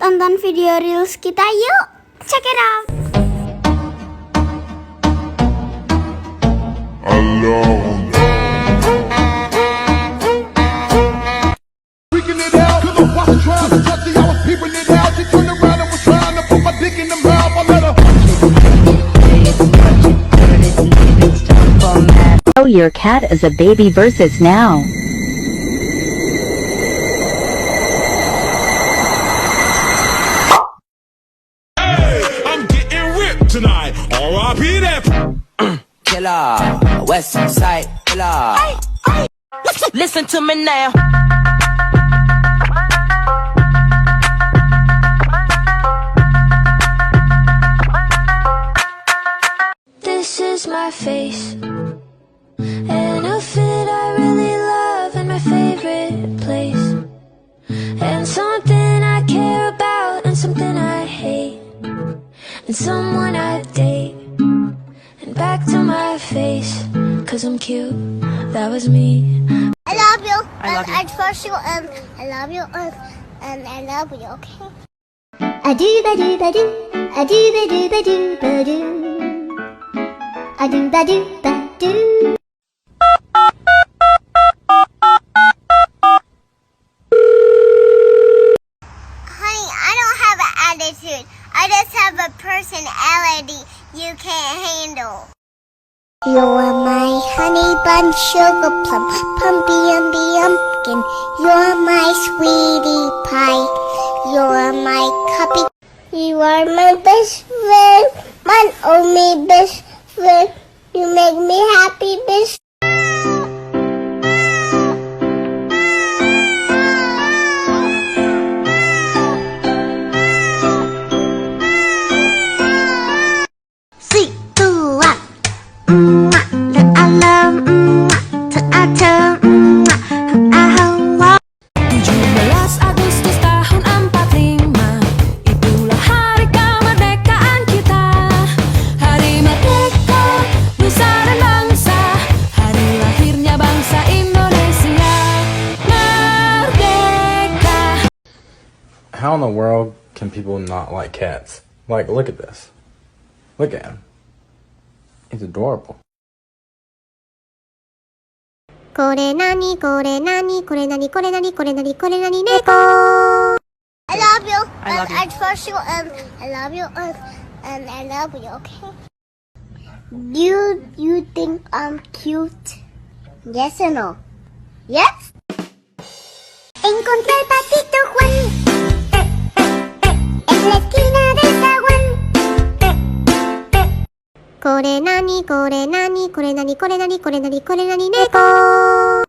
tonton video reels kita yuk. Check it out. Freaking it out, 'cause I was trying to touch it, I was peeping it out. She turned around and was trying to put my dick in the mouth. I let her. Oh, your cat is a baby versus now. Hey, I'm getting ripped tonight. R.I.P. that Killer, West Side Killer. Listen to me now. This is my face, an outfit I really love and my favorite place, and something I care about and something I hate, and someone I date, and back to my face, 'cause I'm cute, that was me. I love you. I love you. I trust you. I love you. I love you. Okay. A do ba do ba do, a do ba do ba do ba do, a do ba do ba do. Honey, I don't have an attitude. I just have a personality you can't handle. You're my honey bun, sugar plum, pumpy umby umpkin. You're my sweetie pie. You're my cuppy. You are my best friend, my only best friend. You make me happy, best. Agustus tahun 45, itulah hari kemerdekaan kita. Hari merdeka, nusa dan bangsa, hari lahirnya bangsa Indonesia. Merdeka. How in the world can people not like cats? Like, look at this. Look at him. He's adorable. これなにこれなにこれなにこれなにこれなにこれなに猫。 I love you. I love you. I trust you. I love you. I love you. Okay. You think I'm cute? Yes or no? Yes. Encontré el patito Juan en la esquina del zaguán. これなにこれなにこれなにこれなにこれなにこれなに猫。